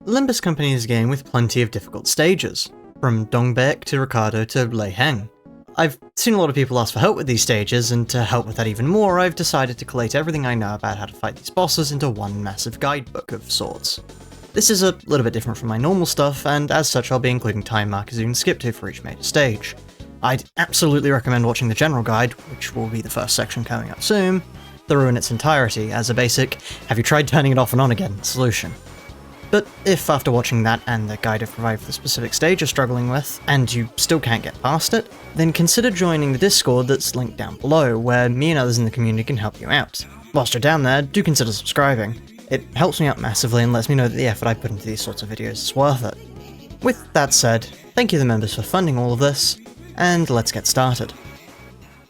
Limbus Company is a game with plenty of difficult stages, from Dongbaek to Ricardo to Lei Heng. I've seen a lot of people ask for help with these stages, and to help with that even more, I've decided to collate everything I know about how to fight these bosses into one massive guidebook of sorts. This is a little bit different from my normal stuff, and as such I'll be including time markers you can skip to for each major stage. I'd absolutely recommend watching the general guide, which will be the first section coming up soon, through in its entirety as a basic, have you tried turning it off and on again solution. But if after watching that and the guide I've provided for the specific stage you're struggling with, and you still can't get past it, then consider joining the Discord that's linked down below, where me and others in the community can help you out. Whilst you're down there, do consider subscribing. It helps me out massively and lets me know that the effort I put into these sorts of videos is worth it. With that said, thank you to the members for funding all of this, and let's get started.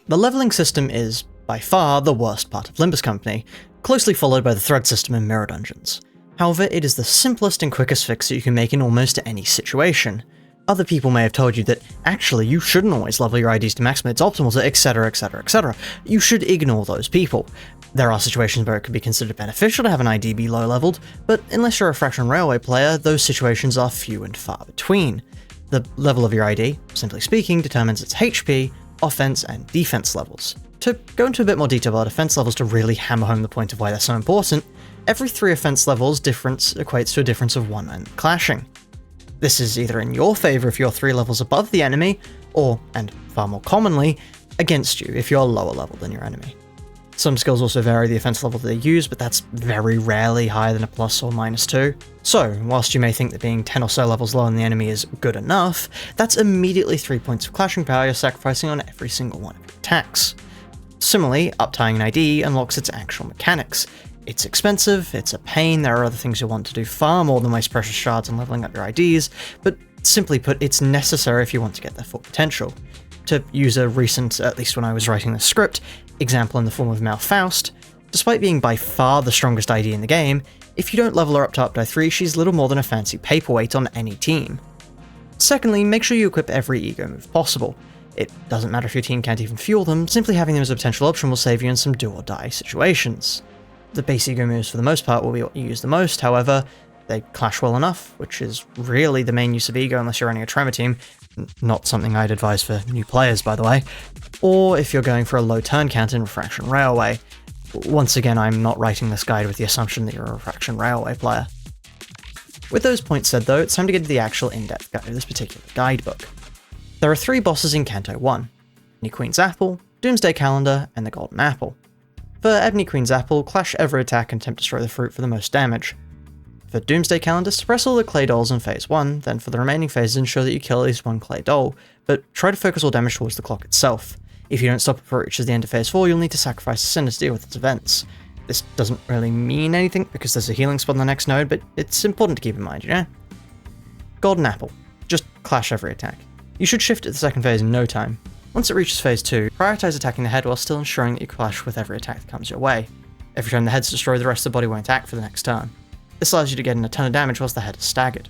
The leveling system is, by far, the worst part of Limbus Company, closely followed by the thread system and mirror dungeons. However, it is the simplest and quickest fix that you can make in almost any situation. Other people may have told you that, actually, you shouldn't always level your IDs to maximum its optimals, etc, etc, etc. You should ignore those people. There are situations where it could be considered beneficial to have an ID be low leveled, but unless you're a Fraction Railway player, those situations are few and far between. The level of your ID, simply speaking, determines its HP, offense, and defense levels. To go into a bit more detail about offense levels to really hammer home the point of why they're so important, every 3 offense levels difference equates to a difference of 1 and clashing. This is either in your favour if you're 3 levels above the enemy, or, and far more commonly, against you if you're lower level than your enemy. Some skills also vary the offense level that they use, but that's very rarely higher than a plus or minus 2. So, whilst you may think that being 10 or so levels lower than the enemy is good enough, that's immediately 3 points of clashing power you're sacrificing on every single one of your attacks. Similarly, uptying an ID unlocks its actual mechanics. It's expensive, it's a pain, there are other things you'll want to do far more than waste precious shards and leveling up your IDs, but simply put, it's necessary if you want to get their full potential. To use a recent, at least when I was writing the script, example in the form of Mal Faust, despite being by far the strongest ID in the game, if you don't level her up to up 3, she's little more than a fancy paperweight on any team. Secondly, make sure you equip every ego move possible. It doesn't matter if your team can't even fuel them, simply having them as a potential option will save you in some do or die situations. The base ego moves for the most part will be what you use the most, however, they clash well enough, which is really the main use of ego unless you're running a Tremor team, not something I'd advise for new players by the way, or if you're going for a low turn count in Refraction Railway. Once again, I'm not writing this guide with the assumption that you're a Refraction Railway player. With those points said though, it's time to get to the actual in-depth guide of this particular guidebook. There are 3 bosses in Canto I, Ebony Queen's Apple, Doomsday Calendar, and the Golden Apple. For Ebony Queen's Apple, clash every attack and attempt to destroy the fruit for the most damage. For Doomsday Calendar, suppress all the clay dolls in phase 1, then for the remaining phases ensure that you kill at least 1 clay doll, but try to focus all damage towards the clock itself. If you don't stop it before it reaches the end of phase 4, you'll need to sacrifice a sinner to deal with its events. This doesn't really mean anything because there's a healing spot on the next node, but it's important to keep in mind, you know? Golden Apple. Just clash every attack. You should shift at the second phase in no time. Once it reaches phase 2, prioritize attacking the head while still ensuring that you clash with every attack that comes your way. Every time the head's destroyed, the rest of the body won't act for the next turn. This allows you to get in a ton of damage whilst the head is staggered.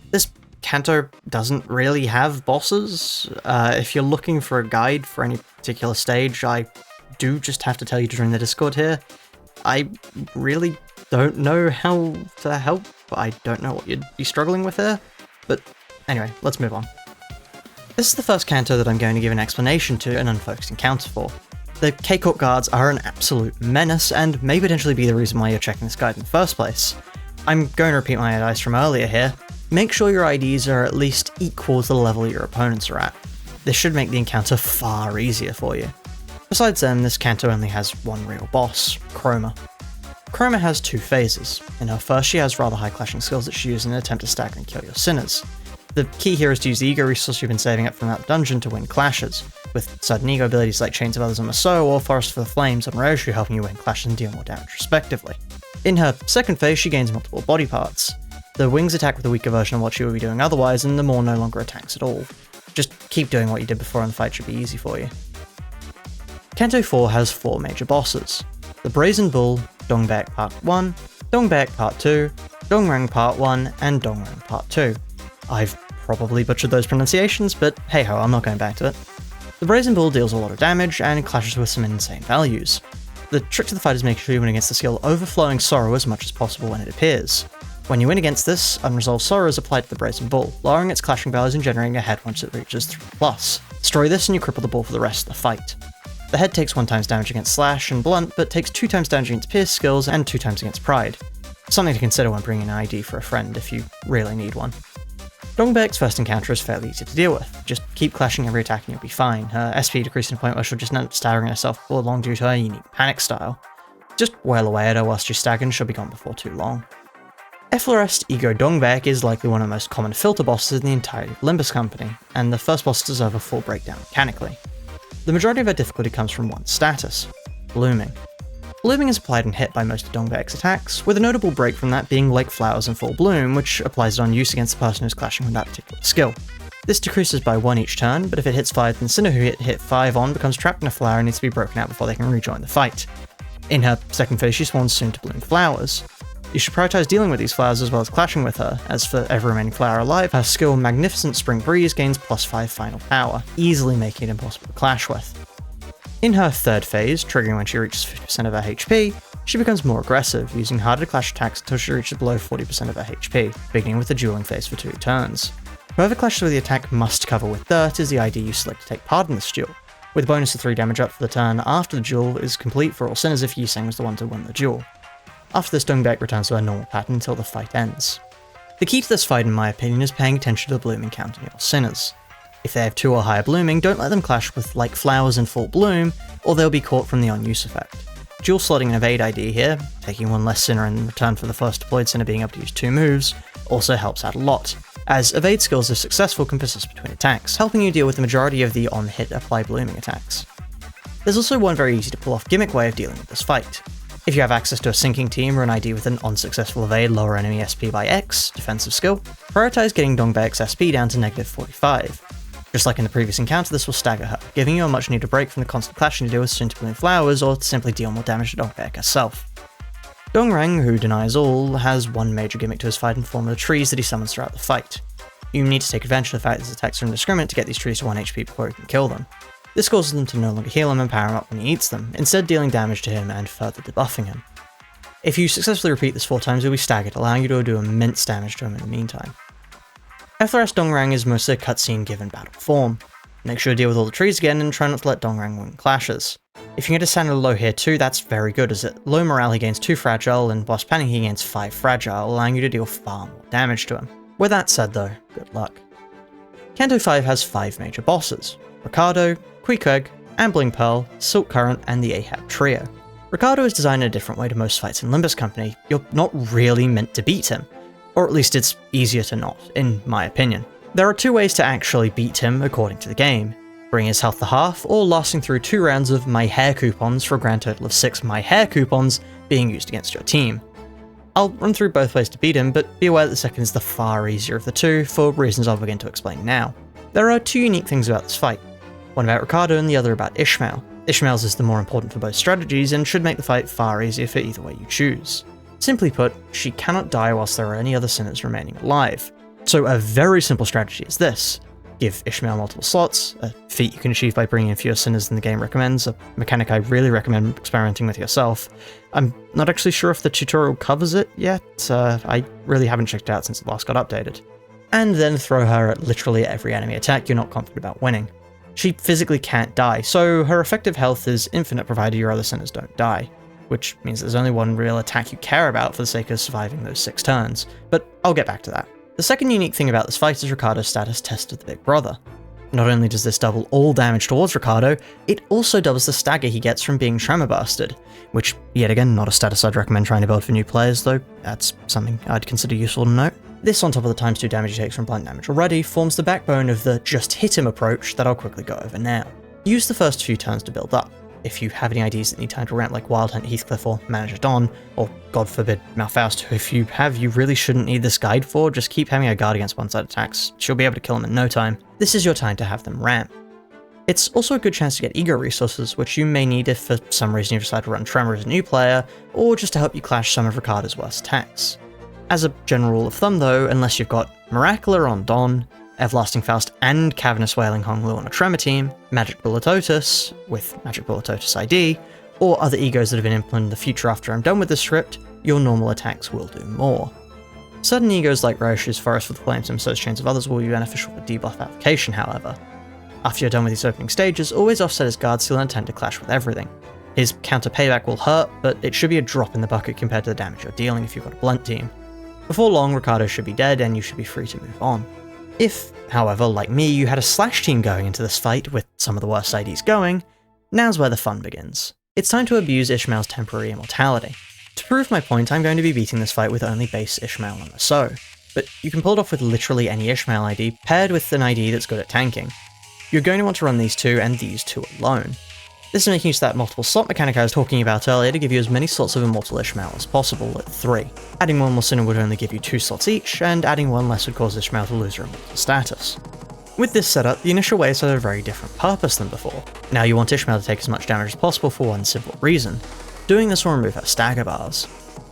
This Canto doesn't really have bosses. If you're looking for a guide for any particular stage, I do just have to tell you to join the Discord here. I really don't know how to help. I don't know what you'd be struggling with here. But anyway, let's move on. This is the first Canto that I'm going to give an explanation to an unfocused encounter for. The K-Court guards are an absolute menace, and may potentially be the reason why you're checking this guide in the first place. I'm going to repeat my advice from earlier here. Make sure your IDs are at least equal to the level your opponents are at. This should make the encounter far easier for you. Besides them, this Canto only has one real boss, Kromer. Kromer has 2 phases. In her first, she has rather high clashing skills that she uses in an attempt to stagger and kill your sinners. The key here is to use the ego resource you've been saving up from that dungeon to win clashes, with certain ego abilities like Chains of Others on Maso or Forest for the Flames on Ryoshu helping you win clashes and deal more damage respectively. In her second phase, she gains multiple body parts. The wings attack with a weaker version of what she would be doing otherwise, and the Maw no longer attacks at all. Just keep doing what you did before and the fight should be easy for you. Canto IV has 4 major bosses. The Brazen Bull, Dongbaek Part 1, Dongbaek Part 2, Dongrang Part 1, and Dongrang Part 2. I've probably butchered those pronunciations, but hey ho, I'm not going back to it. The Brazen Bull deals a lot of damage and clashes with some insane values. The trick to the fight is making sure you win against the skill Overflowing Sorrow as much as possible when it appears. When you win against this, Unresolved Sorrow is applied to the Brazen Bull, lowering its clashing values and generating a head once it reaches 3+. Destroy this and you cripple the bull for the rest of the fight. The head takes 1x damage against Slash and Blunt, but takes 2x damage against Pierce skills and 2x against Pride. Something to consider when bringing an ID for a friend if you really need one. Dongbaek's first encounter is fairly easy to deal with. Just keep clashing every attack and you'll be fine. Her SP decreasing to the point where she'll just end up staggering herself all along due to her unique panic style. Just wail away at her whilst she's staggered and she'll be gone before too long. Efflorest Ego Dongbaek is likely one of the most common filter bosses in the entirety of Limbus Company, and the first boss deserves a full breakdown mechanically. The majority of her difficulty comes from one status: Blooming. Blooming is applied and hit by most of Dongbaek's attacks, with a notable break from that being Lake Flowers in full bloom, which applies it on use against the person who's clashing with that particular skill. This decreases by 1 each turn, but if it hits 5, then Sinner who hit 5 on becomes trapped in a flower and needs to be broken out before they can rejoin the fight. In her second phase, she spawns soon to bloom flowers. You should prioritize dealing with these flowers as well as clashing with her, as for every remaining flower alive, her skill Magnificent Spring Breeze gains +5 final power, easily making it impossible to clash with. In her third phase, triggering when she reaches 50% of her HP, she becomes more aggressive, using harder to clash attacks until she reaches below 40% of her HP, beginning with the dueling phase for 2 turns. Whoever clashes with the attack must cover with dirt is the ID you select to take part in this duel, with a bonus of 3 damage up for the turn after the duel is complete for all sinners if Yiseng was the one to win the duel. After this, Dongbaek returns to her normal pattern until the fight ends. The key to this fight, in my opinion, is paying attention to the blooming count on your sinners. If they have 2 or higher blooming, don't let them clash with Like Flowers in full bloom, or they'll be caught from the on-use effect. Dual slotting an evade ID here, taking 1 less sinner in return for the first deployed sinner being able to use 2 moves, also helps out a lot, as evade skills if successful can persist between attacks, helping you deal with the majority of the on-hit apply blooming attacks. There's also one very easy to pull off gimmick way of dealing with this fight. If you have access to a sinking team or an ID with an unsuccessful evade lower enemy SP by X, defensive skill, prioritize getting Dongbaek's SP down to -45. Just like in the previous encounter, this will stagger her, giving you a much needed break from the constant clashing to deal with soon-to-bloom flowers or to simply deal more damage to Dongbaek herself. Dongrang, who denies all, has one major gimmick to his fight in the form of the trees that he summons throughout the fight. You need to take advantage of the fact that his attacks are indiscriminate to get these trees to 1 HP before you can kill them. This causes them to no longer heal him and power him up when he eats them, instead dealing damage to him and further debuffing him. If you successfully repeat this 4 times, you'll be staggered, allowing you to do immense damage to him in the meantime. Efflorest Dongrang is mostly a cutscene given battle form. Make sure to deal with all the trees again and try not to let Dongrang win clashes. If you can get a standard low here too, that's very good, as at low morale he gains 2 fragile, and whilst panning he gains 5 fragile, allowing you to deal far more damage to him. With that said though, good luck. Canto V has 5 major bosses: Ricardo, Queequeg, Ambling Pearl, Siltcurrent, and the Ahab Trio. Ricardo is designed in a different way to most fights in Limbus Company. You're not really meant to beat him. Or at least it's easier to not, in my opinion. There are 2 ways to actually beat him according to the game: bring his health to half, or lasting through 2 rounds of My Hair coupons for a grand total of 6 My Hair coupons being used against your team. I'll run through both ways to beat him, but be aware that the second is the far easier of the 2, for reasons I'll begin to explain now. There are 2 unique things about this fight. One about Ricardo and the other about Ishmael. Ishmael's is the more important for both strategies and should make the fight far easier for either way you choose. Simply put, she cannot die whilst there are any other sinners remaining alive. So a very simple strategy is this: give Ishmael multiple slots, a feat you can achieve by bringing in fewer sinners than the game recommends, a mechanic I really recommend experimenting with yourself. I'm not actually sure if the tutorial covers it yet, I really haven't checked it out since it last got updated. And then throw her at literally every enemy attack you're not confident about winning. She physically can't die, so her effective health is infinite provided your other sinners don't die, which means there's only one real attack you care about for the sake of surviving those 6 turns, but I'll get back to that. The second unique thing about this fight is Ricardo's status test of the Big Brother. Not only does this double all damage towards Ricardo, it also doubles the stagger he gets from being Tremor Bastard, which, yet again, not a status I'd recommend trying to build for new players, though that's something I'd consider useful to note. This, on top of the times 2 damage he takes from blunt damage already, forms the backbone of the just hit him approach that I'll quickly go over now. Use the first few turns to build up. If you have any IDs that need time to ramp like Wild Hunt, Heathcliff, or Manager Don, or God forbid Malfaust, who if you have you really shouldn't need this guide for, just keep having a guard against one-side attacks, she'll be able to kill him in no time. This is your time to have them ramp. It's also a good chance to get ego resources, which you may need if for some reason you decide to run Tremor as a new player, or just to help you clash some of Ricardo's worst attacks. As a general rule of thumb though, unless you've got Miracula on Don, Everlasting Faust and Cavernous Wailing Honglu on a Tremor team, Magic Bullet Otis, with Magic Bullet Otis ID, or other egos that have been implemented in the future after I'm done with this script, your normal attacks will do more. Certain egos like Roshu's Forest for the Flames and So's Chains of Others will be beneficial for debuff application, however. After you're done with these opening stages, always offset his guard skill and attempt to clash with everything. His counter payback will hurt, but it should be a drop in the bucket compared to the damage you're dealing if you've got a blunt team. Before long, Ricardo should be dead and you should be free to move on. If, however, like me, you had a slash team going into this fight with some of the worst IDs going, now's where the fun begins. It's time to abuse Ishmael's temporary immortality. To prove my point, I'm going to be beating this fight with only base Ishmael on the So, but you can pull it off with literally any Ishmael ID paired with an ID that's good at tanking. You're going to want to run these two and these two alone. This is making use of that multiple slot mechanic I was talking about earlier to give you as many slots of Immortal Ishmael as possible at 3. Adding one more sooner would only give you 2 slots each, and adding one less would cause Ishmael to lose her Immortal status. With this setup, the initial waves had a very different purpose than before. Now you want Ishmael to take as much damage as possible for one simple reason. Doing this will remove her stagger bars.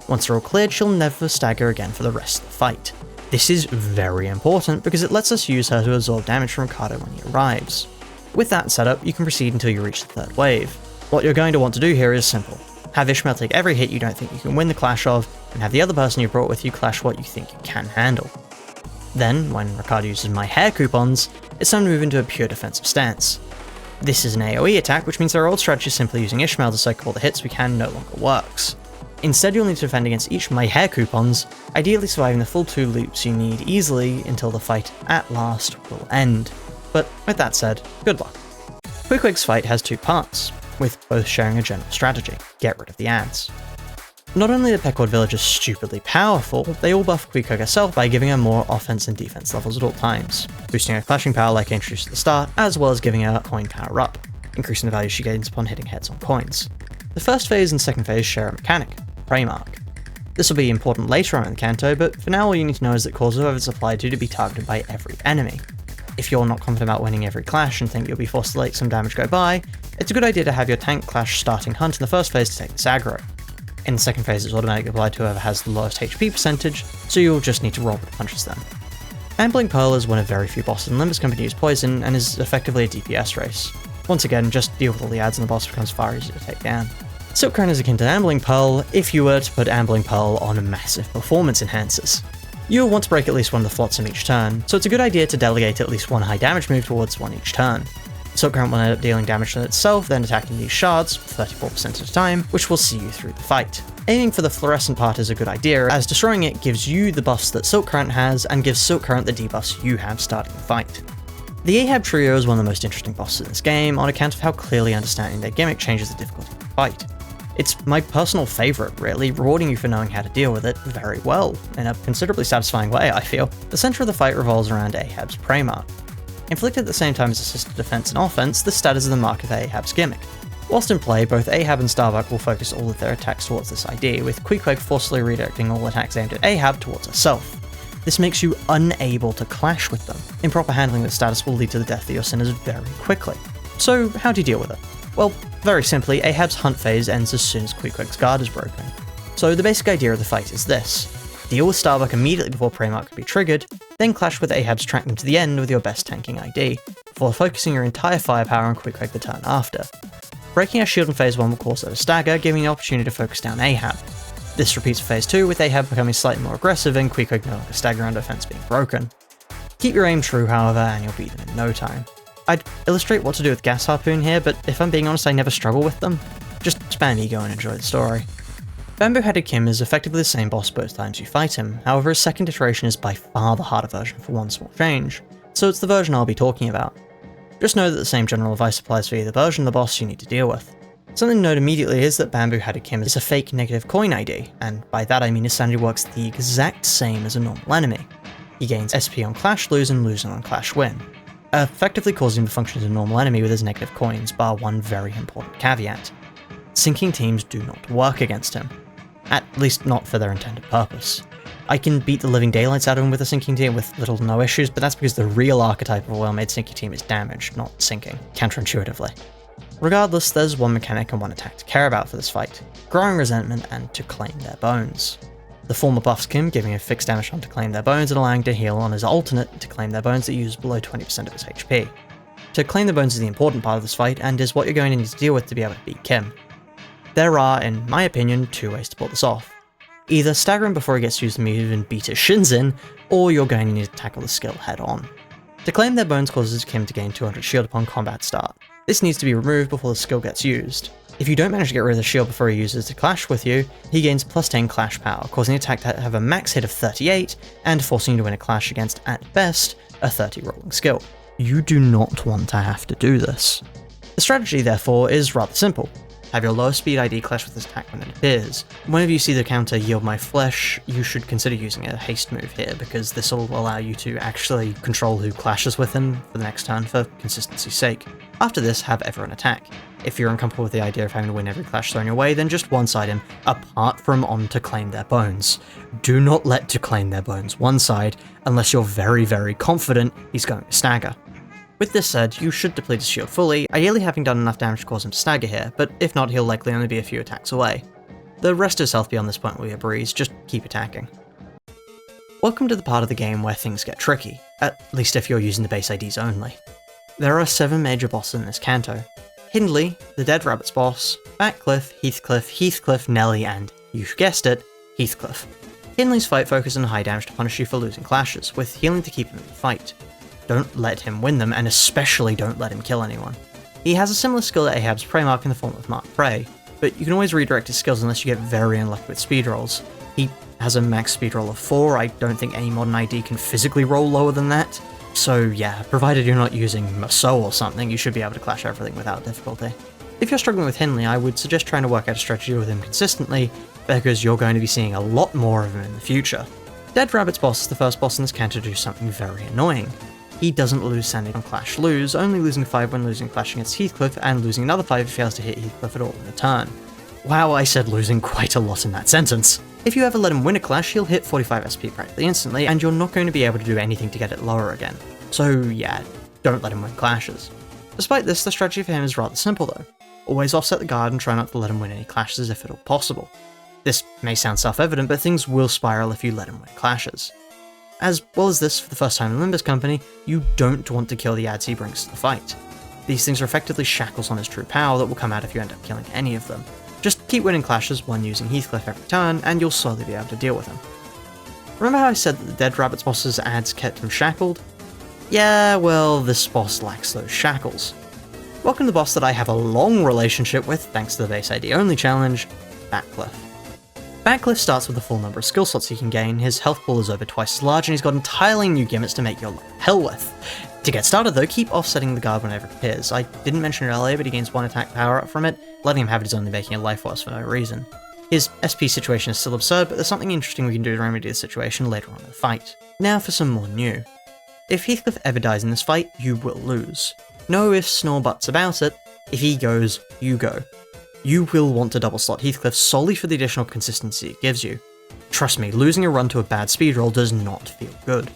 Once they're all cleared, she'll never stagger again for the rest of the fight. This is very important because it lets us use her to absorb damage from Ricardo when he arrives. With that setup, you can proceed until you reach the 3rd wave. What you're going to want to do here is simple. Have Ishmael take every hit you don't think you can win the clash of, and have the other person you brought with you clash what you think you can handle. Then, when Ricardo uses my hair coupons, it's time to move into a pure defensive stance. This is an AoE attack, which means our old strategy simply using Ishmael to soak up all the hits we can no longer works. Instead, you'll need to defend against each my hair coupons, ideally surviving the full 2 loops you need easily until the fight at last will end. But with that said, good luck. Queequeg's fight has 2 parts, with both sharing a general strategy: get rid of the ads. Not only are the Pequod villagers stupidly powerful, they all buff Queequeg herself by giving her more offense and defense levels at all times, boosting her clashing power like I introduced at the start, as well as giving her coin power up, increasing the value she gains upon hitting heads on coins. The first phase and second phase share a mechanic, Prey Mark. This will be important later on in the Canto, but for now all you need to know is that cause whoever it's applied to be targeted by every enemy. If you're not confident about winning every clash and think you'll be forced to let some damage go by, it's a good idea to have your tank clash starting hunt in the first phase to take this aggro. In the second phase it's automatically applied to whoever has the lowest HP percentage, so you'll just need to roll with the punches then. Ambling Pearl is one of very few bosses in Limbus can use poison and is effectively a DPS race. Once again, just deal with all the ads and the boss becomes far easier to take down. Siltcurrent is akin to Ambling Pearl if you were to put Ambling Pearl on massive performance enhancers. You'll want to break at least one of the flotsam each turn, so it's a good idea to delegate at least one high damage move towards one each turn. Siltcurrent will end up dealing damage to itself, then attacking these shards, 34% at a time, which will see you through the fight. Aiming for the fluorescent part is a good idea, as destroying it gives you the buffs that Siltcurrent has, and gives Siltcurrent the debuffs you have starting the fight. The Ahab Trio is one of the most interesting bosses in this game, on account of how clearly understanding their gimmick changes the difficulty of the fight. It's my personal favourite, really, rewarding you for knowing how to deal with it very well, in a considerably satisfying way, I feel. The centre of the fight revolves around Ahab's Prey Mark. Inflicted at the same time as assisted defense and offense, the stat is the mark of Ahab's gimmick. Whilst in play, both Ahab and Starbuck will focus all of their attacks towards this ID, with Queequeg forcefully redirecting all attacks aimed at Ahab towards herself. This makes you unable to clash with them. Improper handling of the status will lead to the death of your sinners very quickly. So how do you deal with it? Well, very simply, Ahab's hunt phase ends as soon as Queequeg's guard is broken. So the basic idea of the fight is this: deal with Starbuck immediately before Prey Mark can be triggered, then clash with Ahab's track them to the end with your best tanking ID, before focusing your entire firepower on Queequeg the turn after. Breaking her shield in phase 1 will cause her to stagger, giving you the opportunity to focus down Ahab. This repeats for phase 2, with Ahab becoming slightly more aggressive and Queequeg no longer stagger under defense being broken. Keep your aim true, however, and you'll beat them in no time. I'd illustrate what to do with Gas Harpoon here, but if I'm being honest, I never struggle with them. Just spam ego and enjoy the story. Bamboo-Headed Kim is effectively the same boss both times you fight him, however his second iteration is by far the harder version for one small change, so it's the version I'll be talking about. Just know that the same general advice applies for either version of the boss you need to deal with. Something to note immediately is that Bamboo-Headed Kim is a fake negative coin ID, and by that I mean his sanity works the exact same as a normal enemy. He gains SP on Clash Lose and Lose on Clash Win, effectively causing him to function as a normal enemy with his negative coins, bar one very important caveat. Sinking teams do not work against him. At least not for their intended purpose. I can beat the living daylights out of him with a sinking team with little to no issues, but that's because the real archetype of a well-made sinking team is damaged, not sinking, counterintuitively. Regardless, there's one mechanic and one attack to care about for this fight: Growing Resentment and To Claim Their Bones. The former buffs Kim, giving a fixed damage on To Claim Their Bones and allowing to heal on his alternate To Claim Their Bones that uses below 20% of his HP. To Claim Their Bones is the important part of this fight, and is what you're going to need to deal with to be able to beat Kim. There are, in my opinion, two ways to pull this off. Either stagger him before he gets to use the move and beat his shins in, or you're going to need to tackle the skill head on. To claim their bones causes him to gain 200 shield upon combat start. This needs to be removed before the skill gets used. If you don't manage to get rid of the shield before he uses to clash with you, he gains plus 10 clash power, causing the attack to have a max hit of 38, and forcing you to win a clash against, at best, a 30 rolling skill. You do not want to have to do this. The strategy, therefore, is rather simple. Have your lower speed ID clash with this attack when it appears. Whenever you see the counter Yield My Flesh, you should consider using a haste move here, because this will allow you to actually control who clashes with him for the next turn for consistency's sake. After this, have everyone attack. If you're uncomfortable with the idea of having to win every clash thrown your way, then just one-side him, apart from on to claim their bones. Do not let to claim their bones one-side, unless you're very, very confident he's going to stagger. With this said, you should deplete his shield fully, ideally having done enough damage to cause him to stagger here, but if not, he'll likely only be a few attacks away. The rest of his health beyond this point will be a breeze, just keep attacking. Welcome to the part of the game where things get tricky, at least if you're using the base IDs only. There are 7 major bosses in this canto. Hindley, the Dead Rabbit's boss, Batcliff, Heathcliff, Nelly, and, you guessed it, Heathcliff. Hindley's fight focuses on high damage to punish you for losing clashes, with healing to keep him in the fight. Don't let him win them, and especially don't let him kill anyone. He has a similar skill to Ahab's prey mark in the form of Mark Prey, but you can always redirect his skills unless you get very unlucky with speed rolls. He has a max speed roll of 4, I don't think any modern ID can physically roll lower than that, so yeah, provided you're not using Maso or something, you should be able to clash everything without difficulty. If you're struggling with Hindley, I would suggest trying to work out a strategy with him consistently, because you're going to be seeing a lot more of him in the future. Dead Rabbit's boss is the first boss in this canto to do something very annoying. He doesn't lose sanity on Clash Lose, only losing 5 when losing Clash against Heathcliff, and losing another 5 if he fails to hit Heathcliff at all in a turn. Wow, I said losing quite a lot in that sentence. If you ever let him win a clash, he'll hit 45 SP practically instantly, and you're not going to be able to do anything to get it lower again. So yeah, don't let him win clashes. Despite this, the strategy for him is rather simple though. Always offset the guard and try not to let him win any clashes if at all possible. This may sound self-evident, but things will spiral if you let him win clashes. As well as this, for the first time in Limbus Company, you don't want to kill the ads he brings to the fight. These things are effectively shackles on his true power that will come out if you end up killing any of them. Just keep winning clashes, one using Heathcliff every turn, and you'll slowly be able to deal with him. Remember how I said that the Dead Rabbit's boss's ads kept him shackled? Yeah, well, this boss lacks those shackles. Welcome to the boss that I have a long relationship with, thanks to the base ID only challenge, Batcliff. Batcliff starts with the full number of skill slots he can gain, his health pool is over twice as large, and he's got entirely new gimmicks to make your life hell with. To get started though, keep offsetting the guard whenever it appears. I didn't mention it earlier, but he gains 1 attack power up from it, letting him have it is only making your life worse for no reason. His SP situation is still absurd, but there's something interesting we can do to remedy the situation later on in the fight. Now for some more new. If Heathcliff ever dies in this fight, you will lose. No ifs nor buts about it, if he goes, you go. You will want to double slot Heathcliff solely for the additional consistency it gives you. Trust me, losing a run to a bad speed roll does not feel good.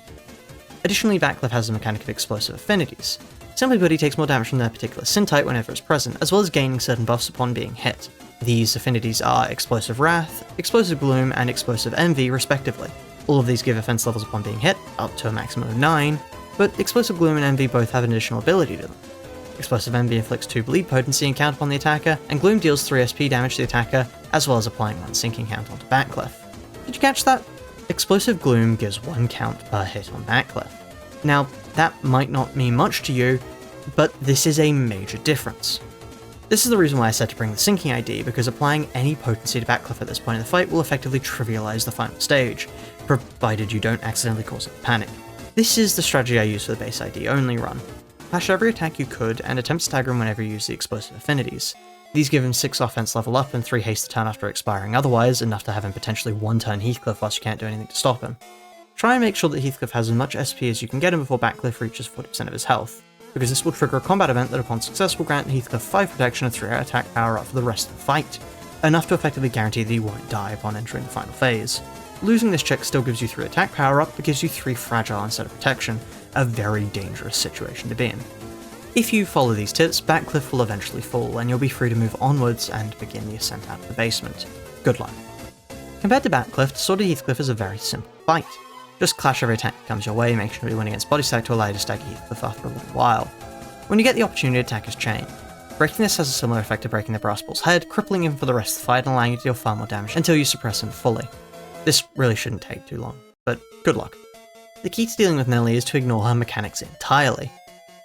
Additionally, Batcliff has the mechanic of explosive affinities. Simply put, he takes more damage from their particular sin type whenever it's present, as well as gaining certain buffs upon being hit. These affinities are Explosive Wrath, Explosive Gloom, and Explosive Envy respectively. All of these give offense levels upon being hit, up to a maximum of 9, but Explosive Gloom and Envy both have an additional ability to them. Explosive Envy inflicts 2 bleed potency and count upon the attacker, and Gloom deals 3 SP damage to the attacker, as well as applying 1 sinking count onto Batcliff. Did you catch that? Explosive Gloom gives 1 count per hit on Batcliff. Now, that might not mean much to you, but this is a major difference. This is the reason why I said to bring the sinking ID, because applying any potency to Batcliff at this point in the fight will effectively trivialize the final stage, provided you don't accidentally cause it panic. This is the strategy I use for the base ID only run. Clash every attack you could, and attempt to stagger him whenever you use the explosive affinities. These give him 6 offense level up and 3 haste a turn after expiring otherwise, enough to have him potentially 1 turn Heathcliff whilst you can't do anything to stop him. Try and make sure that Heathcliff has as much SP as you can get him before Batcliff reaches 40% of his health, because this will trigger a combat event that upon success will grant Heathcliff 5 protection and 3 attack power up for the rest of the fight, enough to effectively guarantee that he won't die upon entering the final phase. Losing this check still gives you 3 attack power up, but gives you 3 fragile instead of protection, a very dangerous situation to be in. If you follow these tips, Batcliff will eventually fall, and you'll be free to move onwards and begin the ascent out of the basement. Good luck. Compared to Batcliff, Sword of Heathcliff is a very simple fight. Just clash every attack that comes your way, make sure you win against body stack to allow you to stagger Heathcliff after a little while. When you get the opportunity, attack his chain. Breaking this has a similar effect to breaking the Brass Bull's head, crippling him for the rest of the fight and allowing you to deal far more damage until you suppress him fully. This really shouldn't take too long, but good luck. The key to dealing with Nelly is to ignore her mechanics entirely.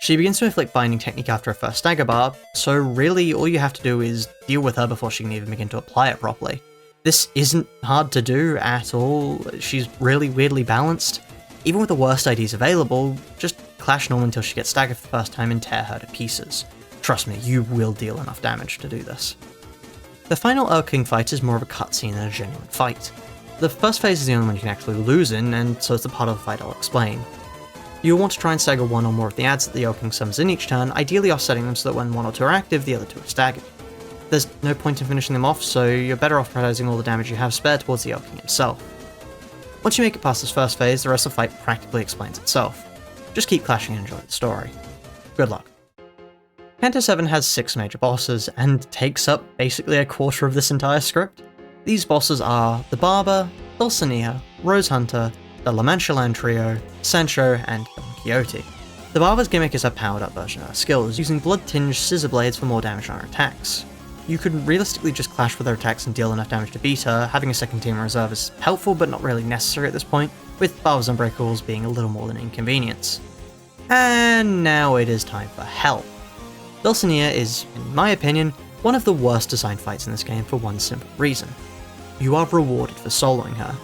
She begins to inflict binding technique after her first stagger bar, so really all you have to do is deal with her before she can even begin to apply it properly. This isn't hard to do at all, she's really weirdly balanced. Even with the worst IDs available, just clash normal until she gets staggered for the first time and tear her to pieces. Trust me, you will deal enough damage to do this. The final King fight is more of a cutscene than a genuine fight. The first phase is the only one you can actually lose in, and so it's the part of the fight I'll explain. You'll want to try and stagger one or more of the adds that the King summons in each turn, ideally offsetting them so that when one or two are active, the other two are staggered. There's no point in finishing them off, so you're better off prioritizing all the damage you have spare towards the King himself. Once you make it past this first phase, the rest of the fight practically explains itself. Just keep clashing and enjoy the story. Good luck. Canto VII has 6 major bosses, and takes up basically a quarter of this entire script. These bosses are the Barber, Dulcinea, Rose Hunter, the Manchaland Trio, Sancho, and Don Quixote. The Barber's gimmick is a powered up version of her skills, using blood-tinged scissor blades for more damage on her attacks. You could realistically just clash with her attacks and deal enough damage to beat her. Having a second team in reserve is helpful but not really necessary at this point, with Barber's Unbreakables being a little more than inconvenience. And now it is time for hell. Dulcinea is, in my opinion, one of the worst designed fights in this game for one simple reason. You are rewarded for soloing her.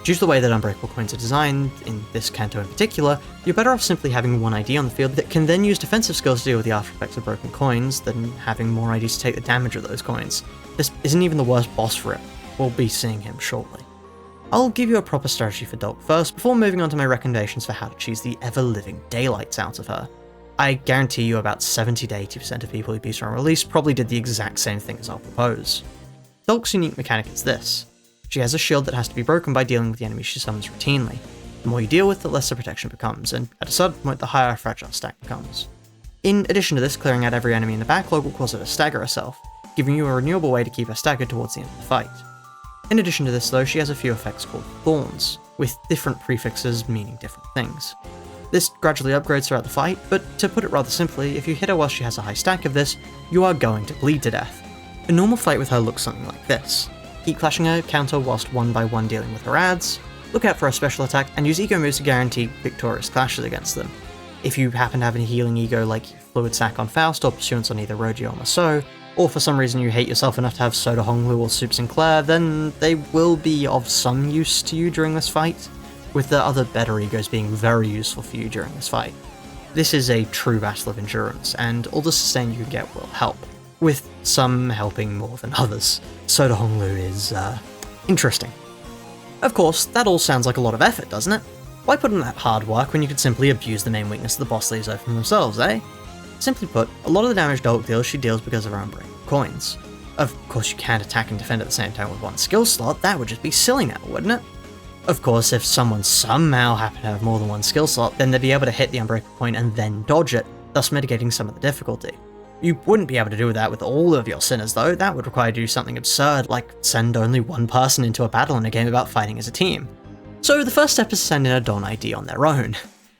Due to the way that Unbreakable coins are designed, in this Canto in particular, you're better off simply having one ID on the field that can then use defensive skills to deal with the after effects of broken coins than having more IDs to take the damage of those coins. This isn't even the worst boss for it. We'll be seeing him shortly. I'll give you a proper strategy for Dulc first, before moving on to my recommendations for how to choose the ever-living daylights out of her. I guarantee you about 70 to 80% of people who beat her on release probably did the exact same thing as I'll propose. Dulc's unique mechanic is this. She has a shield that has to be broken by dealing with the enemies she summons routinely. The more you deal with, the less the protection becomes, and at a certain point the higher her fragile stack becomes. In addition to this, clearing out every enemy in the backlog will cause her to stagger herself, giving you a renewable way to keep her staggered towards the end of the fight. In addition to this though, she has a few effects called Thorns, with different prefixes meaning different things. This gradually upgrades throughout the fight, but to put it rather simply, if you hit her while she has a high stack of this, you are going to bleed to death. A normal fight with her looks something like this. Keep clashing her, counter whilst one by one dealing with her adds, look out for a special attack, and use ego moves to guarantee victorious clashes against them. If you happen to have a healing ego like Fluid Sac on Faust or Pursuance on either Rojo or Maso, or for some reason you hate yourself enough to have Soda Honglu or Soup Sinclair, then they will be of some use to you during this fight, with the other better egos being very useful for you during this fight. This is a true battle of endurance, and all the sustain you can get will help, with some helping more than others. Soda Honglu is, interesting. Of course, that all sounds like a lot of effort, doesn't it? Why put in that hard work when you could simply abuse the main weakness the boss leaves open themselves, eh? Simply put, a lot of the damage Dulc deals she deals because of her unbreakable coins. Of course you can't attack and defend at the same time with one skill slot, that would just be silly now, wouldn't it? Of course, if someone somehow happened to have more than one skill slot, then they'd be able to hit the unbreakable coin and then dodge it, thus mitigating some of the difficulty. You wouldn't be able to do that with all of your sinners though, that would require you to do something absurd like send only one person into a battle in a game about fighting as a team. So the first step is to send in a Don ID on their own.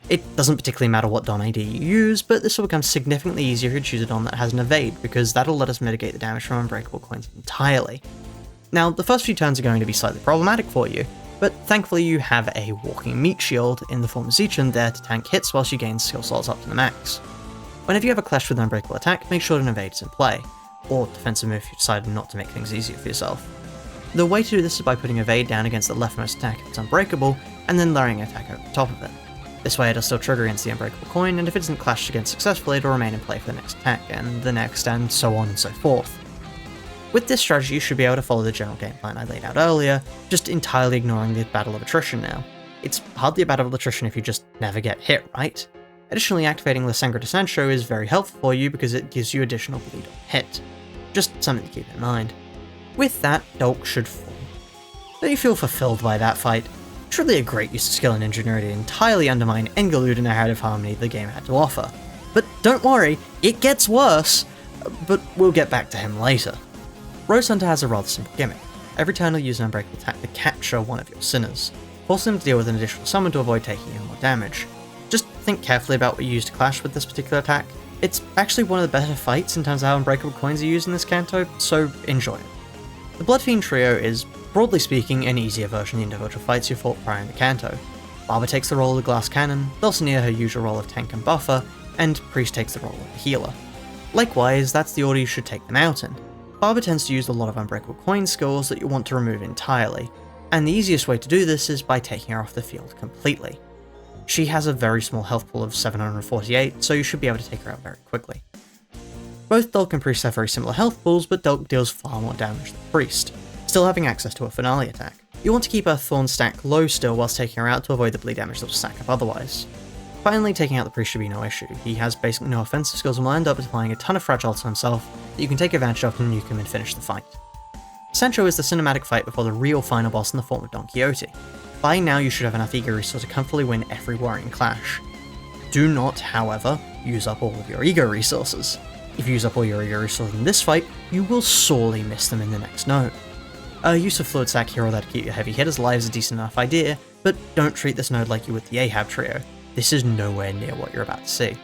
It doesn't particularly matter what Don ID you use, but this will become significantly easier if you choose a Don that has an evade, because that'll let us mitigate the damage from unbreakable coins entirely. Now, the first few turns are going to be slightly problematic for you, but thankfully you have a walking meat shield in the form of Zichen there to tank hits whilst you gain skill slots up to the max. Whenever you have a clash with an unbreakable attack, make sure an evade is in play, or defensive move if you decide not to make things easier for yourself. The way to do this is by putting evade down against the leftmost attack if it's unbreakable, and then layering an attack over the top of it. This way it'll still trigger against the unbreakable coin, and if it isn't clashed against successfully, it'll remain in play for the next attack, and the next, and so on and so forth. With this strategy, you should be able to follow the general game plan I laid out earlier, just entirely ignoring the battle of attrition now. It's hardly a battle of attrition if you just never get hit, right? Additionally, activating La Sangre de Sancho is very helpful for you because it gives you additional bleed on hit. Just something to keep in mind. With that, Dulc should fall. Don't you feel fulfilled by that fight? Truly a great use of skill and ingenuity to entirely undermine any elude and narrative harmony the game had to offer. But don't worry, it gets worse! But we'll get back to him later. Rose Hunter has a rather simple gimmick. Every turn he'll use an unbreakable attack to capture one of your sinners, forcing them to deal with an additional summon to avoid taking even more damage. Just think carefully about what you use to clash with this particular attack. It's actually one of the better fights in terms of how unbreakable coins are used in this Canto, so enjoy it. The Blood Fiend Trio is broadly speaking, an easier version of the individual fights you fought prior in the Canto. Barber takes the role of the glass cannon, Dulcinea her usual role of tank and buffer, and Priest takes the role of the healer. Likewise, that's the order you should take them out in. Barber tends to use a lot of unbreakable coin skills that you want to remove entirely, and the easiest way to do this is by taking her off the field completely. She has a very small health pool of 748, so you should be able to take her out very quickly. Both Dulk and Priest have very similar health pools, but Dulk deals far more damage than Priest, still having access to a finale attack. You want to keep her thorn stack low still whilst taking her out to avoid the bleed damage that will stack up otherwise. Finally, taking out the Priest should be no issue. He has basically no offensive skills and will end up applying a ton of fragile to himself that you can take advantage of and nuke him and finish the fight. Sancho is the cinematic fight before the real final boss in the form of Don Quixote. By now you should have enough ego resource to comfortably win every worrying clash. Do not, however, use up all of your ego resources. If you use up all your ego resources in this fight, you will sorely miss them in the next node. A use of Fluid Sack hero that keep your heavy hitters alive is a decent enough idea, but don't treat this node like you would the Ahab Trio. This is nowhere near what you're about to see.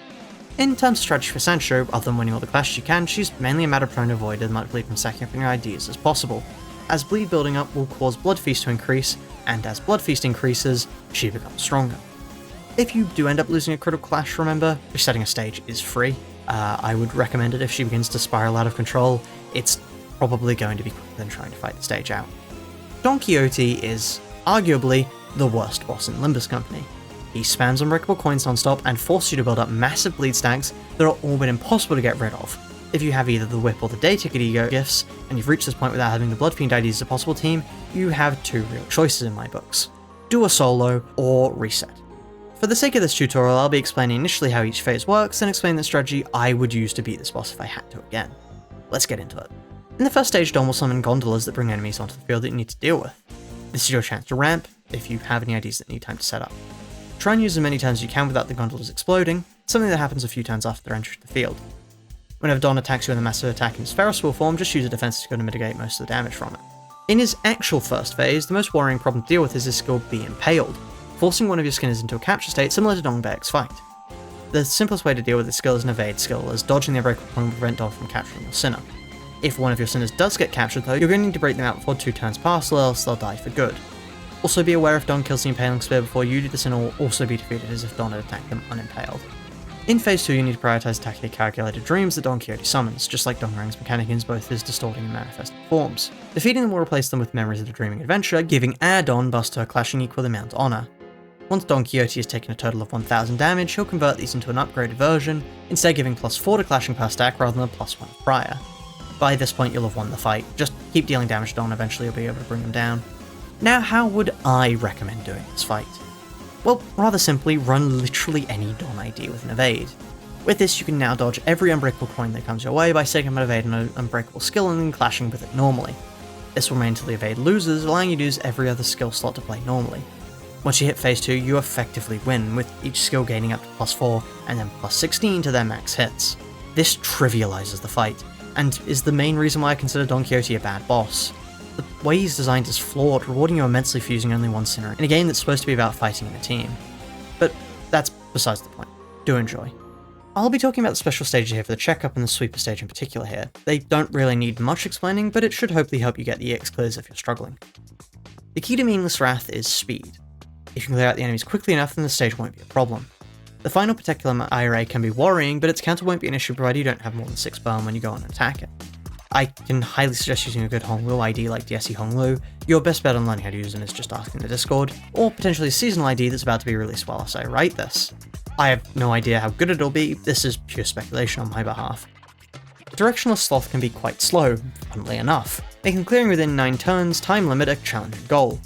In terms of strategy for Sancho, other than winning all the clashes you can, she's mainly a matter of trying to avoid as much bleed from stacking up your ideas as possible, as bleed building up will cause Blood Feast to increase, and as Blood Feast increases, she becomes stronger. If you do end up losing a critical clash, remember, resetting a stage is free. I would recommend it if she begins to spiral out of control. It's probably going to be quicker than trying to fight the stage out. Don Quixote is, arguably, the worst boss in Limbus Company. He spams unbreakable coins non-stop and forces you to build up massive bleed stacks that are all but impossible to get rid of. If you have either the whip or the day ticket ego gifts, and you've reached this point without having the Bloodfiend IDs as a possible team, you have two real choices in my books. Do a solo, or reset. For the sake of this tutorial, I'll be explaining initially how each phase works, and explain the strategy I would use to beat this boss if I had to again. Let's get into it. In the first stage, Don will summon gondolas that bring enemies onto the field that you need to deal with. This is your chance to ramp, if you have any IDs that need time to set up. Try and use as many times as you can without the gondolas exploding, something that happens a few times after their entry to the field. Whenever Don attacks you with a massive attack in his Ferris wheel form, just use a defensive skill to mitigate most of the damage from it. In his actual first phase, the most worrying problem to deal with is his skill Be Impaled, forcing one of your skinners into a capture state similar to Dongbaek's fight. The simplest way to deal with this skill is an evade skill, as dodging the unbreakable point will prevent Don from capturing your sinner. If one of your sinners does get captured though, you're going to need to break them out before 2 turns pass, or else they'll die for good. Also be aware if Don kills the Impaling Spear before you do, the sinner will also be defeated as if Don had attacked them unimpaled. In phase 2 you need to prioritize attacking the calculated dreams that Don Quixote summons, just like Dongrang's mechanic in both his distorting and manifesting forms. Defeating them will replace them with memories of the dreaming adventure, giving our Don Buster a clashing equal amount of honor. Once Don Quixote has taken a total of 1000 damage, he'll convert these into an upgraded version, instead giving +4 to clashing per stack rather than a +1 prior. By this point you'll have won the fight, just keep dealing damage to Don, eventually you'll be able to bring them down. Now how would I recommend doing this fight? Well, rather simply, run literally any Don ID with an evade. With this you can now dodge every unbreakable coin that comes your way by sticking an evade and an unbreakable skill and then clashing with it normally. This will remain until the evade loses, allowing you to use every other skill slot to play normally. Once you hit phase 2, you effectively win, with each skill gaining up to +4 and then +16 to their max hits. This trivializes the fight, and is the main reason why I consider Don Quixote a bad boss. The way he's designed is flawed, rewarding you immensely for using only one sinner in a game that's supposed to be about fighting in a team. But that's besides the point. Do enjoy. I'll be talking about the special stages here for the checkup and the sweeper stage in particular here. They don't really need much explaining, but it should hopefully help you get the EX clears if you're struggling. The key to Meaningless Wrath is speed. If you can clear out the enemies quickly enough, then the stage won't be a problem. The final particular IRA can be worrying, but its counter won't be an issue provided you don't have more than 6 burn when you go on and attack it. I can highly suggest using a good Honglu ID like DSE Honglu. Your best bet on learning how to use them is just asking the Discord, or potentially a seasonal ID that's about to be released while I write this. I have no idea how good it'll be, this is pure speculation on my behalf. Directional Sloth can be quite slow, funnily enough, making clearing within 9 turns time limit a challenging goal.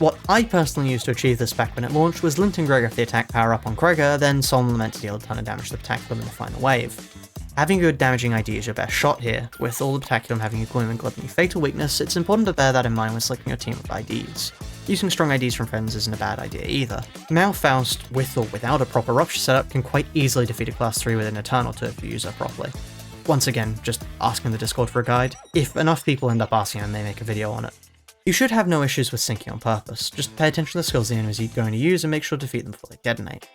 What I personally used to achieve this back when it launched was Linton Gregor for the attack power up on Gregor, then Solemn Lament to deal a ton of damage to the Pataculum in the final wave. Having a good damaging ID is your best shot here. With all the Pataculum having a Gloom and Gluttony fatal weakness, it's important to bear that in mind when selecting your team of IDs. Using strong IDs from friends isn't a bad idea either. Malfaust, with or without a proper Rupture setup, can quite easily defeat a class 3 within a turn or two if you use her properly. Once again, just asking the Discord for a guide. If enough people end up asking, I may make a video on it. You should have no issues with syncing on purpose, just pay attention to the skills the enemies you're going to use and make sure to defeat them before they detonate.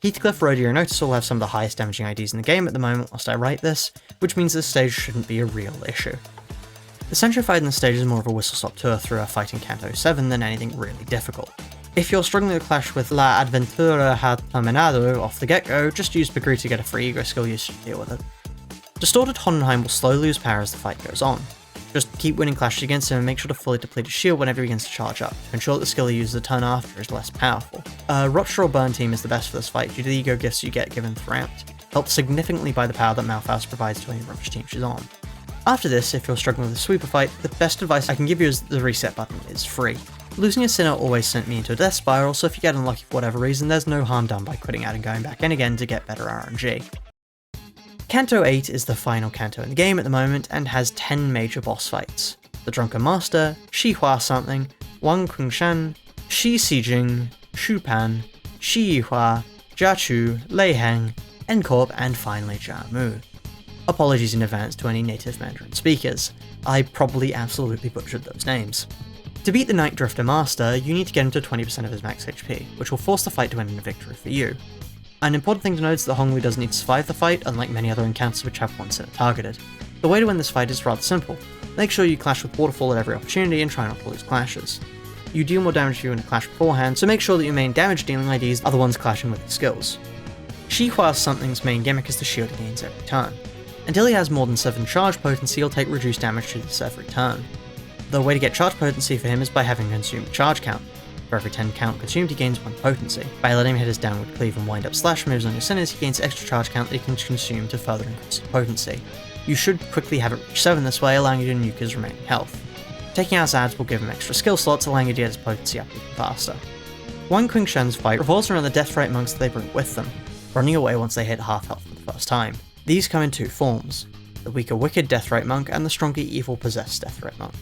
Heathcliff, Rodeo, and Otis all have some of the highest damaging IDs in the game at the moment whilst I write this, which means this stage shouldn't be a real issue. The Sancho fight in the stage is more of a whistle-stop tour through a fight in Canto VII than anything really difficult. If you're struggling to clash with La Aventura ha Terminado off the get-go, just use Pigri to get a free ego skill use to deal with it. Distorted Hohenheim will slowly lose power as the fight goes on. Just keep winning clashes against him and make sure to fully deplete his shield whenever he begins to charge up, to ensure that the skill he uses a turn after is less powerful. Rupture or Burn team is the best for this fight due to the ego gifts you get given throughout, helped significantly by the power that Malfaust provides to any Rupture team she's on. After this, if you're struggling with a sweeper fight, the best advice I can give you is the reset button is free. Losing a Sinner always sent me into a death spiral, so if you get unlucky for whatever reason, there's no harm done by quitting out and going back in again to get better RNG. Canto VIII is the final canto in the game at the moment and has 10 major boss fights. The Drunken Master, Shi Yihua something, Wang Qingshan, Shi Sijing, Shu Pan, Shi Yihua, Jia Chu, Lei Heng, Encorp, and finally Jia Mu. Apologies in advance to any native Mandarin speakers, I probably absolutely butchered those names. To beat the Night Drifter Master, you need to get him to 20% of his max HP, which will force the fight to end in a victory for you. An important thing to note is that Hongli doesn't need to survive the fight, unlike many other encounters which have one Sinner targeted. The way to win this fight is rather simple. Make sure you clash with Waterfall at every opportunity and try not to lose clashes. You deal more damage to you in a clash beforehand, so make sure that your main damage dealing IDs are the ones clashing with his skills. Shi Yihua Something's main gimmick is the shield he gains every turn. Until he has more than 7 charge potency, he'll take reduced damage to this every turn. The way to get charge potency for him is by having consumed charge count. For every 10 count consumed, he gains 1 potency. By letting him hit his downward cleave and wind up slash moves on your Sinners, he gains extra charge count that he can consume to further increase his potency. You should quickly have it reach 7 this way, allowing you to nuke his remaining health. Taking out Zads will give him extra skill slots, allowing you to get his potency up even faster. Wang Qingshan's fight revolves around the Deathrite monks that they bring with them, running away once they hit half health for the first time. These come in 2 forms, the weaker Wicked Deathrite monk and the stronger Evil Possessed Deathrite monk.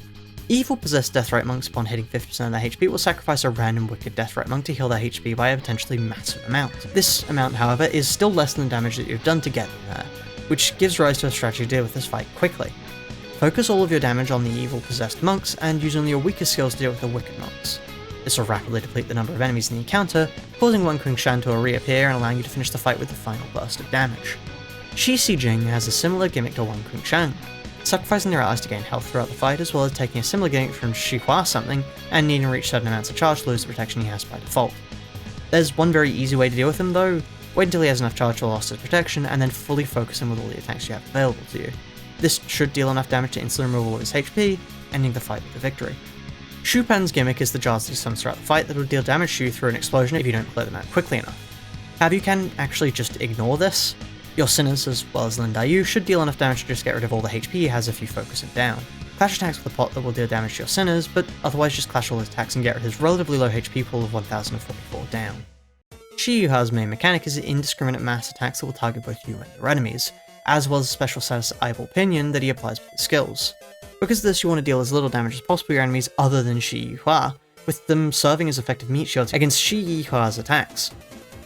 Evil Possessed Deathrite monks upon hitting 50% of their HP will sacrifice a random Wicked Deathrite monk to heal their HP by a potentially massive amount. This amount, however, is still less than the damage that you've done to get them there, which gives rise to a strategy to deal with this fight quickly. Focus all of your damage on the Evil Possessed monks and use only your weaker skills to deal with the Wicked monks. This will rapidly deplete the number of enemies in the encounter, causing Wang Qingshan to reappear and allowing you to finish the fight with the final burst of damage. Shi Sijing has a similar gimmick to Wang Qingshan, sacrificing their allies to gain health throughout the fight, as well as taking a similar gimmick from Shi Yihua Something and needing to reach certain amounts of charge to lose the protection he has by default. There's one very easy way to deal with him though: wait until he has enough charge to last his protection and then fully focus him with all the attacks you have available to you. This should deal enough damage to instantly remove all of his HP, ending the fight with a victory. Shu Pan's gimmick is the jars that he summons throughout the fight that will deal damage to you through an explosion if you don't clear them out quickly enough. However, you can actually just ignore this. Your Sinners, as well as Lin Daiyu, should deal enough damage to just get rid of all the HP he has if you focus him down. Clash attacks with the pot that will deal damage to your Sinners, but otherwise just clash all his attacks and get rid of his relatively low HP pool of 1044 down. Shi Yuhua's main mechanic is indiscriminate mass attacks that will target both you and your enemies, as well as a special status Eyeball Pinion that he applies with his skills. Because of this, you want to deal as little damage as possible to your enemies other than Shi Yihua, with them serving as effective meat shields against Shi Yihua's attacks.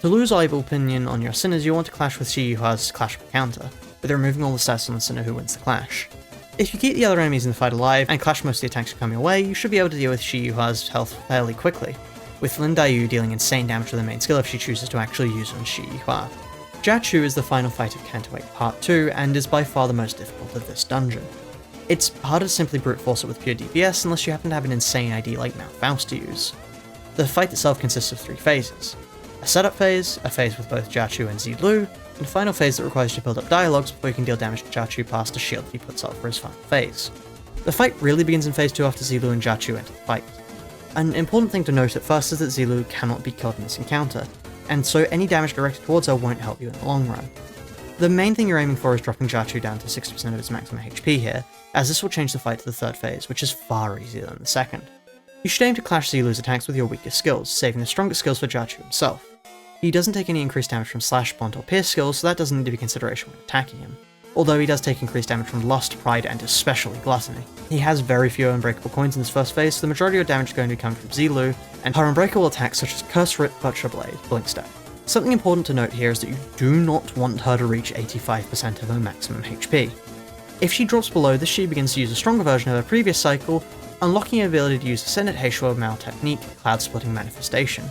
To lose Eyeball Pinion on your Sinners, you want to clash with Shi Yihua's clashable counter, with removing all the stats on the Sinner who wins the clash. If you keep the other enemies in the fight alive and clash most of the attacks that come your way, you should be able to deal with Shi Yihua's health fairly quickly, with Lin Daiyu dealing insane damage to the main skill if she chooses to actually use on Shi Yihua. Jia Chu is the final fight of Canto VIII Part 2 and is by far the most difficult of this dungeon. It's harder to simply brute force it with pure DPS unless you happen to have an insane ID like Malfaust to use. The fight itself consists of 3 phases: a setup phase, a phase with both Jia Chu and Zilu, and a final phase that requires you to build up dialogues before you can deal damage to Jia Chu past a shield he puts up for his final phase. The fight really begins in phase 2 after Zilu and Jia Chu enter the fight. An important thing to note at first is that Zilu cannot be killed in this encounter, and so any damage directed towards her won't help you in the long run. The main thing you're aiming for is dropping Jia Chu down to 60% of its maximum HP here, as this will change the fight to the 3rd phase, which is far easier than the 2nd. You should aim to clash Zilu's attacks with your weakest skills, saving the strongest skills for Jia Chu himself. He doesn't take any increased damage from Slash, Blunt, or Pierce skills, so that doesn't need to be consideration when attacking him, although he does take increased damage from Lust, Pride, and especially Gluttony. He has very few unbreakable coins in this first phase, so the majority of damage is going to come from Zilu, and her unbreakable attacks such as Curse Rip, Butcher Blade, Blink Step. Something important to note here is that you do not want her to reach 85% of her maximum HP. If she drops below this, she begins to use a stronger version of her previous cycle, unlocking her ability to use the Senate Heishuo Mao technique, Cloud Splitting Manifestation,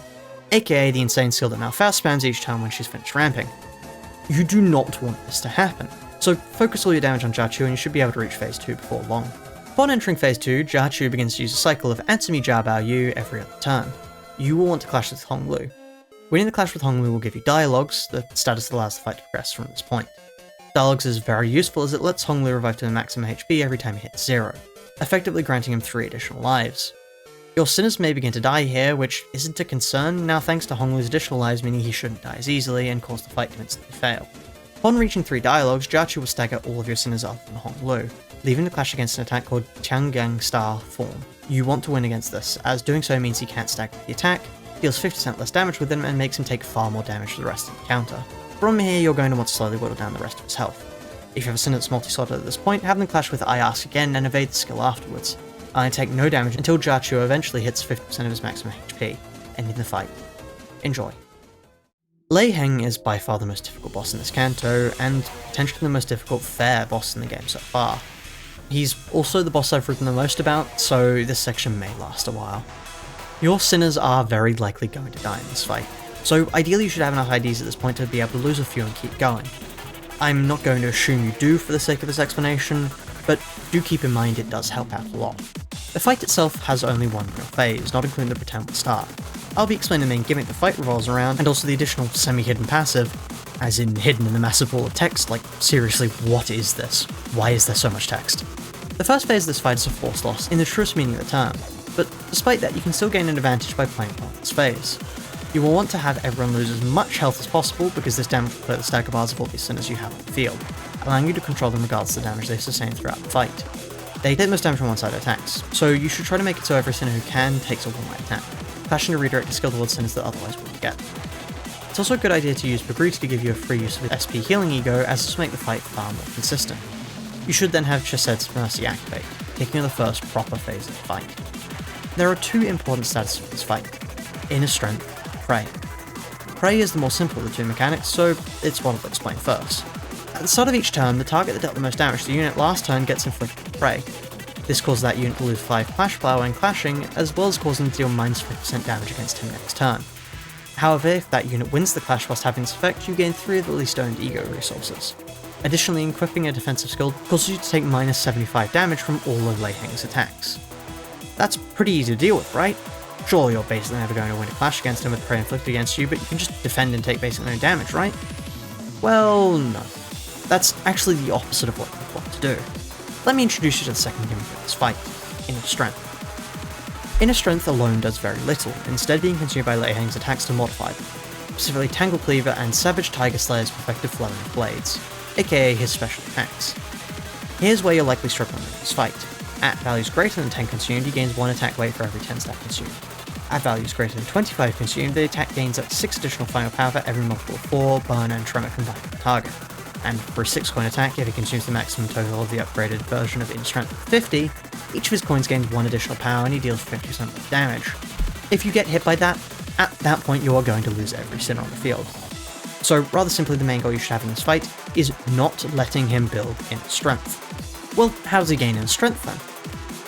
aka the insane skill that Malfaust spams each time when she's finished ramping. You do not want this to happen, so focus all your damage on Jia Chu and you should be able to reach phase 2 before long. Upon entering phase 2, Jiachu begins to use a cycle of answer me Jia Bao Yu every other turn. You will want to clash with Honglu. Winning the clash with Honglu will give you dialogues, the status that allows the fight to progress from this point. Dialogues is very useful as it lets Honglu revive to the maximum HP every time he hits 0, effectively granting him 3 additional lives. Your sinners may begin to die here, which isn't a concern now thanks to Honglu's additional lives, meaning he shouldn't die as easily and cause the fight to instantly fail. Upon reaching 3 dialogues, Jiachu will stagger all of your sinners other than Honglu, leaving the clash against an attack called Tiangang Star Form. You want to win against this, as doing so means he can't stagger the attack, deals 50% less damage with him, and makes him take far more damage for the rest of the counter. From here, you're going to want to slowly whittle down the rest of his health. If you have a sinner that's multi-slotted at this point, have them clash with I Ask again and evade the skill afterwards. I take no damage until Jiachu eventually hits 50% of his maximum HP, ending the fight. Enjoy. Lei Heng is by far the most difficult boss in this canto, and potentially the most difficult fair boss in the game so far. He's also the boss I've written the most about, so this section may last a while. Your sinners are very likely going to die in this fight, so ideally you should have enough IDs at this point to be able to lose a few and keep going. I'm not going to assume you do for the sake of this explanation, but do keep in mind it does help out a lot. The fight itself has only one real phase, not including the pretend start. I'll be explaining the main gimmick the fight revolves around, and also the additional semi-hidden passive, as in hidden in the massive wall of text. Like, seriously, what is this? Why is there so much text? The first phase of this fight is a force loss, in the truest meaning of the term, but despite that you can still gain an advantage by playing part of this phase. You will want to have everyone lose as much health as possible, because this damage will clear the stagger bars of all the sinners you have on the field, allowing you to control them regardless of the damage they sustain throughout the fight. They take most damage from one-sided attacks, so you should try to make it so every sinner who can takes a one-way attack, clashing to redirect a skill towards sinners that otherwise wouldn't get. It's also a good idea to use Pagri to give you a free use of SP healing ego, as this will make the fight far more consistent. You should then have Chesed's Mercy activate, taking on the first proper phase of the fight. There are 2 important statuses for this fight: Inner Strength, Prey. Prey is the more simple of the 2 mechanics, so it's what I'll explain first. At the start of each turn, the target that dealt the most damage to the unit last turn gets inflicted with Prey. This causes that unit to lose 5 Clash Power when clashing, as well as causing them to deal minus 50% damage against him next turn. However, if that unit wins the clash whilst having this effect, you gain 3 of the least owned ego resources. Additionally, equipping a defensive skill causes you to take minus 75 damage from all of Lei Heng's attacks. That's pretty easy to deal with, right? Sure, you're basically never going to win a clash against him with Prey inflicted against you, but you can just defend and take basically no damage, right? Well, no. That's actually the opposite of what you want to do. Let me introduce you to the second gimmick of this fight, Inner Strength. Inner Strength alone does very little, instead being consumed by Lei Heng's attacks to modify them, specifically Tangle Cleaver and Savage Tiger Slayer's Perfective Flowing of Blades, aka his special attacks. Here's where you're likely struggling in this fight. At values greater than 10 consumed, he gains 1 attack weight for every 10 stat consumed. At values greater than 25 consumed, the attack gains up to 6 additional final power for every multiple of 4, burn, and tremor combined with the target. And for a 6 coin attack, if he consumes the maximum total of the upgraded version of Inner Strength of 50, each of his coins gains 1 additional power and he deals 50% more damage. If you get hit by that, at that point you are going to lose every sinner on the field. So rather simply, the main goal you should have in this fight is not letting him build Inner Strength. Well, how does he gain Inner Strength then?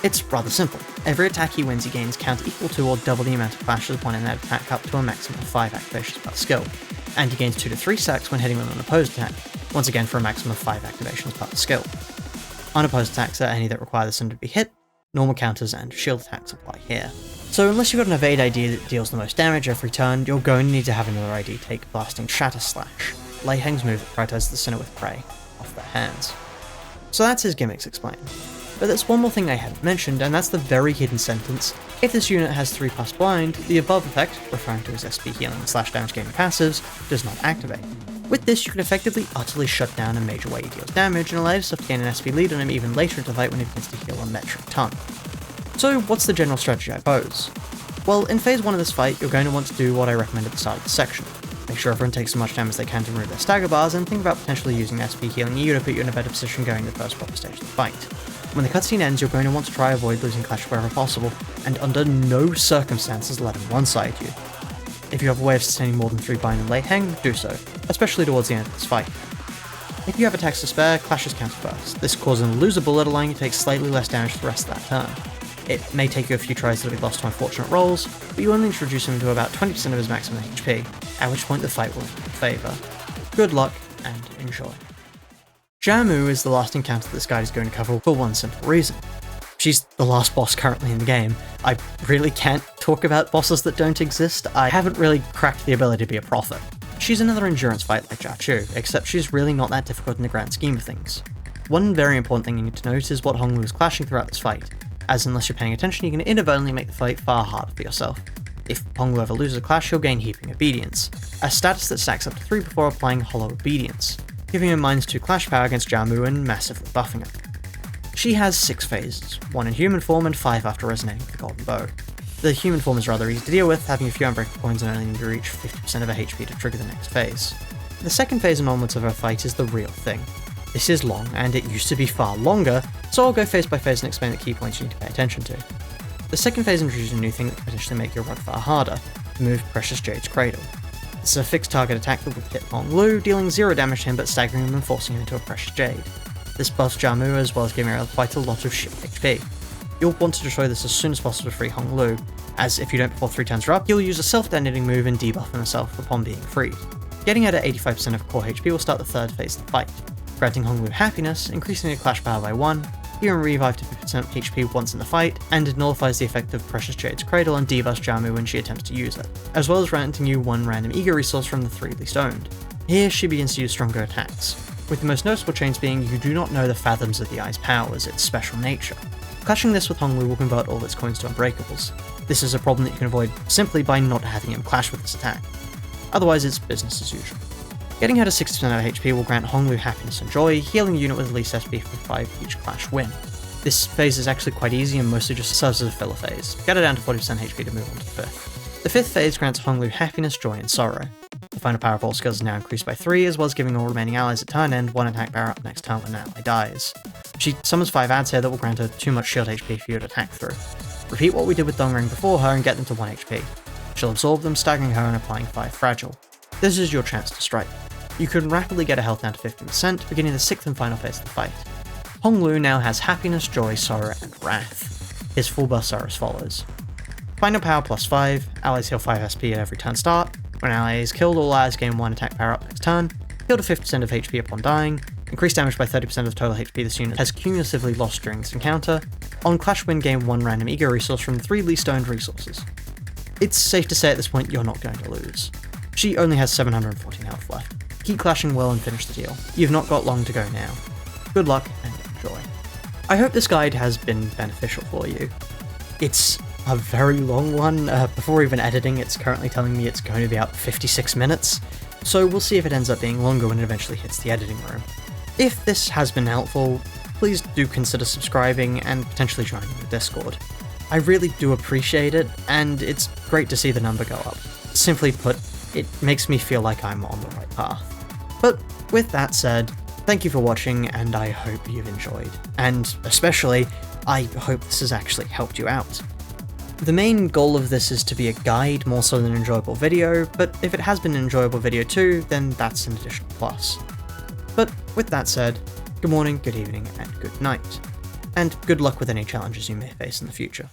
It's rather simple. Every attack he wins he gains counter equal to or double the amount of clashes upon an attack up to a maximum of 5 activations per skill, and he gains 2 to 3 stacks when hitting with an opposed attack, once again for a maximum of 5 activations per skill. Unopposed attacks are any that require the sinner to be hit, normal counters and shield attacks apply here. So unless you've got an evade ID that deals the most damage every turn, you're going to need to have another ID take Blasting Shatter Slash, Lei Heng's move that prioritizes the sinner with Prey, off their hands. So that's his gimmicks explained. But there's one more thing I hadn't mentioned, and that's the very hidden sentence: if this unit has 3+ blind, the above effect, referring to his SP healing / damage gaining passives, does not activate. With this, you can effectively utterly shut down a major way he deals damage, and allow yourself to gain an SP lead on him even later into the fight when he begins to heal a metric ton. So what's the general strategy I pose? Well, in phase 1 of this fight, you're going to want to do what I recommend at the start of this section. Make sure everyone takes as much damage as they can to remove their stagger bars, and think about potentially using SP healing you to put you in a better position going into the first proper stage of the fight. When the cutscene ends, you're going to want to try avoid losing Clash wherever possible, and under no circumstances let him one-side you. If you have a way of sustaining more than 3 bind and Lei Heng, do so, especially towards the end of this fight. If you have attacks to spare, clashes counter first. This causes him to lose a bullet, allowing you to take slightly less damage for the rest of that turn. It may take you a few tries to be lost to unfortunate rolls, but you only introduce him to about 20% of his maximum HP, at which point the fight will be in favour. Good luck, and enjoy. Jamu is the last encounter this guide is going to cover for one simple reason. She's the last boss currently in the game. I really can't talk about bosses that don't exist. I haven't really cracked the ability to be a prophet. She's another endurance fight like Jiachu, except she's really not that difficult in the grand scheme of things. One very important thing you need to note is what Honglu is clashing throughout this fight, as unless you're paying attention you can inadvertently make the fight far harder for yourself. If Honglu ever loses a clash, he'll gain Heaping Obedience, a status that stacks up to 3 before applying Hollow Obedience, giving him -2 clash power against Jiamu and massively buffing it. She has 6 phases, 1 in human form and 5 after resonating with the Golden Bow. The human form is rather easy to deal with, having a few unbreakable coins and only need to reach 50% of her HP to trigger the next phase. The second phase and onwards of her fight is the real thing. This is long, and it used to be far longer, so I'll go phase by phase and explain the key points you need to pay attention to. The second phase introduces a new thing that can potentially make your run far harder, the move Precious Jade's Cradle. This is a fixed target attack that will hit Honglu, dealing 0 damage to him but staggering him and forcing him into a Precious Jade. This buffs Jiamu as well as giving her quite a lot of shield HP. You'll want to destroy this as soon as possible to free Honglu, as if you don't before 3 turns are up, you'll use a self-detonating move and debuff himself upon being freed. Getting her to 85% of core HP will start the third phase of the fight, granting Honglu happiness, increasing her clash power by 1, giving revive to 50% HP once in the fight, and it nullifies the effect of Precious Jade's Cradle and debuffs Jiamu when she attempts to use it, as well as granting you 1 random ego resource from the 3 least owned. Here she begins to use stronger attacks, with the most noticeable change being you do not know the Fathoms of the Eye's powers, its special nature. Clashing this with Honglu will convert all its coins to unbreakables. This is a problem that you can avoid simply by not having him clash with this attack. Otherwise it's business as usual. Getting her to 60% of HP will grant Honglu happiness and joy, healing the unit with at least SP for 5 each clash win. This phase is actually quite easy and mostly just serves as a filler phase. Get her down to 40% HP to move on to the 5th. The 5th phase grants Honglu happiness, joy, and sorrow. The final power of all skills is now increased by 3, as well as giving all remaining allies at turn end 1 attack power up next turn when an ally dies. She summons 5 adds here that will grant her too much shield HP for you to attack through. Repeat what we did with Dongrang before her and get them to 1 HP. She'll absorb them, staggering her and applying 5 fragile. This is your chance to strike. You can rapidly get her health down to 15%, beginning the 6th and final phase of the fight. Honglu now has happiness, joy, sorrow, and wrath. His full buffs are as follows. Final power +5, allies heal 5 SP at every turn start. When an ally is killed, all allies gain 1 attack power up next turn, heal to 50% of HP upon dying, increased damage by 30% of total HP this unit has cumulatively lost during this encounter. On clash win, gain 1 random ego resource from the 3 least owned resources. It's safe to say at this point you're not going to lose. She only has 714 health left. Keep clashing well and finish the deal. You've not got long to go now. Good luck and enjoy. I hope this guide has been beneficial for you. It's a very long one. Before even editing, it's currently telling me it's going to be out 56 minutes, so we'll see if it ends up being longer when it eventually hits the editing room. If this has been helpful, please do consider subscribing and potentially joining the Discord. I really do appreciate it, and it's great to see the number go up. Simply put, it makes me feel like I'm on the right path. But with that said, thank you for watching, and I hope you've enjoyed. And especially, I hope this has actually helped you out. The main goal of this is to be a guide more so than an enjoyable video, but if it has been an enjoyable video too, then that's an additional plus. But with that said, good morning, good evening, and good night. And good luck with any challenges you may face in the future.